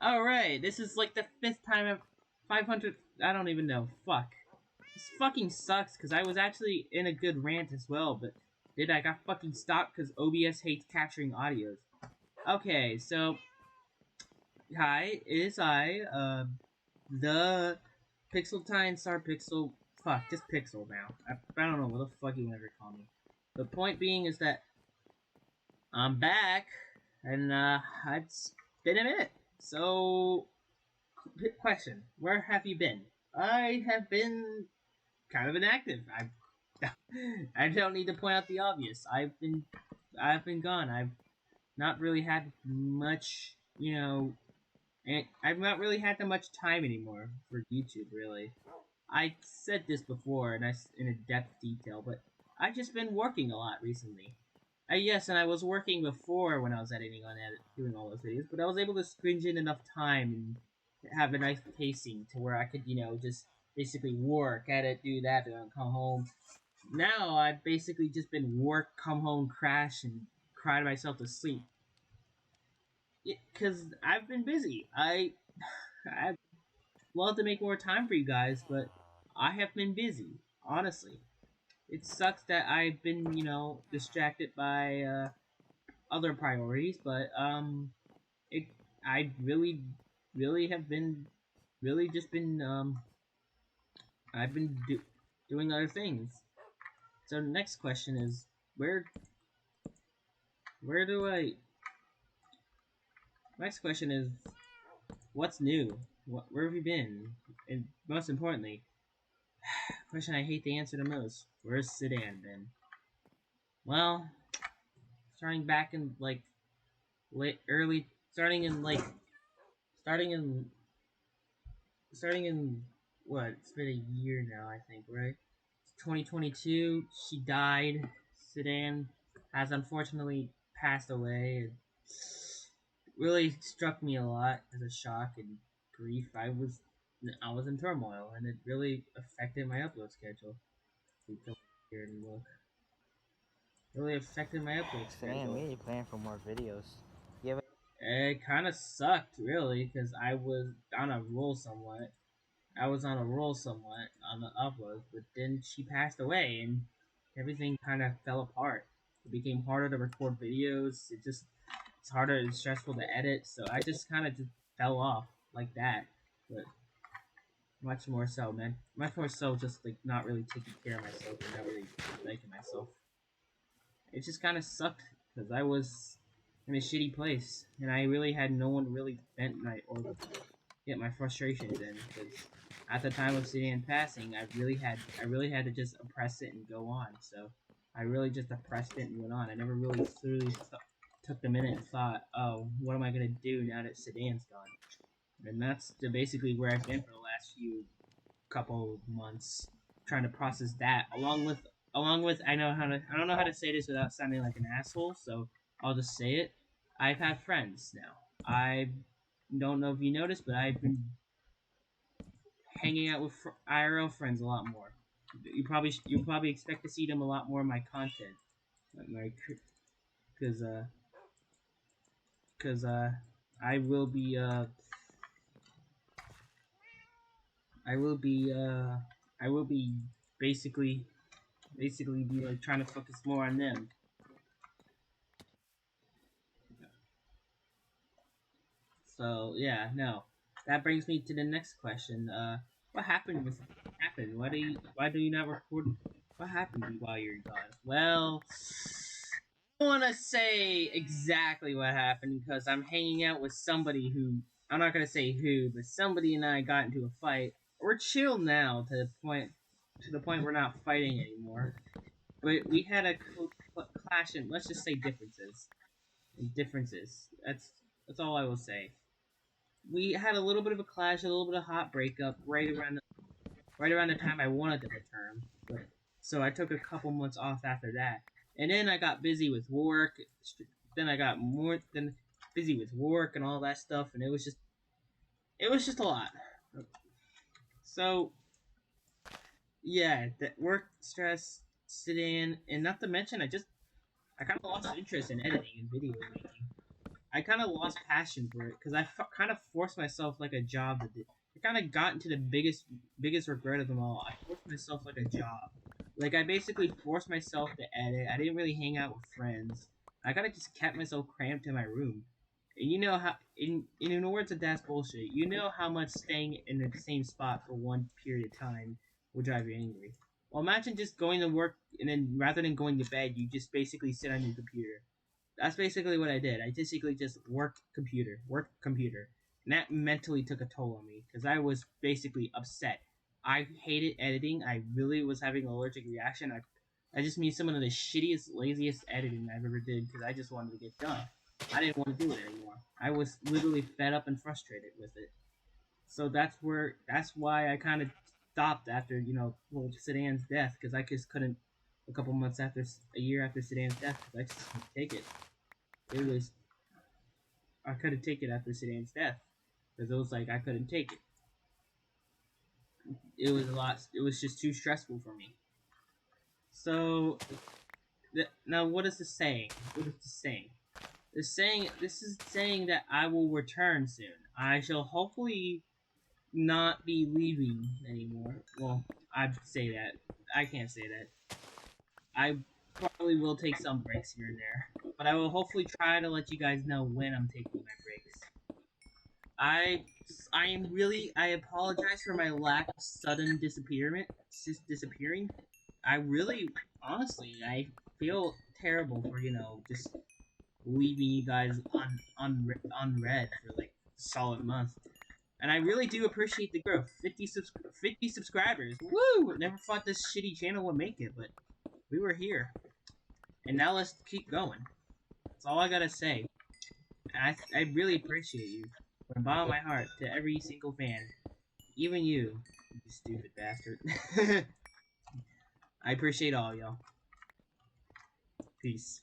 Alright, this is like the 5th time I've 500. I don't even know. Fuck. This fucking sucks because I was actually in a good rant as well, but I got fucking stopped because OBS hates capturing audios. Okay, so hi, it is the Pixeltine Star Pixel. Fuck, just Pixel now. I don't know what the fuck you want to call me. The point being is that I'm back, and it's been a minute. So, question: where have you been? I have been kind of inactive. I don't need to point out the obvious. I've been gone. I've not really had much, and I've not really had that much time anymore for YouTube. Really, I said this before, and in a depth detail, but I've just been working a lot recently. Yes, and I was working before when I was editing doing all those videos, but I was able to squinge in enough time and have a nice pacing to where I could, just basically work, edit, do that, and then come home. Now I've basically just been work, come home, crash, and cry myself to sleep. Because I've been busy. I'd love to make more time for you guys, but I have been busy, honestly. It sucks that I've been, distracted by, other priorities, but it I really have been really just been I've been doing other things. So the next question is where do I? Next question is what's new? Where have you been? And most importantly, question I hate to answer the most: where's Sedan been? Well, starting back in like late early, starting in starting in what? It's been a year now, I think, right? 2022. She died. Sedan has unfortunately passed away. It really struck me a lot as a shock and grief. I was in turmoil, and it really affected my upload schedule. We come here and look. Really affected my upload So damn, we schedule. need to plan for more videos. You have It kind of sucked, really, because I was on a roll somewhat. I was on a roll somewhat on the upload, but then she passed away and everything kind of fell apart. It became harder to record videos. It's harder and stressful to edit. So I just kind of just fell off like that. But much more so, man. Much more so, just like not really taking care of myself and not really liking myself. It just kind of sucked because I was in a shitty place and I really had no one to really vent my or get my frustrations in because at the time of Sedan passing, I really had to just oppress it and go on. So I really just oppressed it and went on. I never really truly took the minute and thought, oh, what am I gonna do now that Sedan's gone? And that's basically where I've been for the last few couple months, trying to process that along with I don't know how to say this without sounding like an asshole, so I'll just say it. I've had friends now. I don't know if you noticed, but I've been hanging out with IRL friends a lot more. You probably expect to see them a lot more in my content, like my because because I will be I will be I will be basically be like trying to focus more on them. So yeah, no. That brings me to the next question. What happened with happened? Why do you not record? What happened while you're gone? Well, I don't want to say exactly what happened because I'm hanging out with somebody who I'm not gonna say who, but somebody and I got into a fight. We're chill now to the point we're not fighting anymore. But we had a clash in let's just say differences. That's all I will say. We had a little bit of a clash, a little bit of hot breakup right around the time I wanted to return. But so I took a couple months off after that, and then I got busy with work. Then I got more than busy with work and all that stuff, and it was just a lot. So yeah, that work stress, sitting, and not to mention I kind of lost interest in editing and video making. I kind of lost passion for it because I kind of forced myself like a job to do. I kind of got into the biggest regret of them all. I forced myself like a job. Like I basically forced myself to edit. I didn't really hang out with friends. I kind of just kept myself cramped in my room. And you know how, in the words of That's Bullshit, you know how much staying in the same spot for one period of time will drive you angry. Well, imagine just going to work and then rather than going to bed, you just basically sit on your computer. That's basically what I did. I basically just work computer, and that mentally took a toll on me because I was basically upset. I hated editing. I really was having an allergic reaction. I just made some of the shittiest, laziest editing I've ever did because I just wanted to get done. I didn't want to do it anymore. I was literally fed up and frustrated with it. So that's why I kind of stopped after Sedan's death because I just couldn't. A couple months after, a year after Sedan's death, because I just couldn't take it. It was I couldn't take it after Sedan's death because it was like I couldn't take it. It was a lot. It was just too stressful for me. So now, what is the saying? What is the saying? This is saying that I will return soon. I shall hopefully not be leaving anymore. Well, I'd say that. I can't say that. I probably will take some breaks here and there, but I will hopefully try to let you guys know when I'm taking my breaks. I apologize for my lack of sudden disappearing. I really, honestly, I feel terrible for just leaving you guys unread for like a solid month. And I really do appreciate the growth. 50 subscribers. Woo! Never thought this shitty channel would make it, but we were here. And now let's keep going. That's all I gotta say. I really appreciate you. From the bottom of my heart, to every single fan. Even you stupid bastard. I appreciate all y'all. Peace.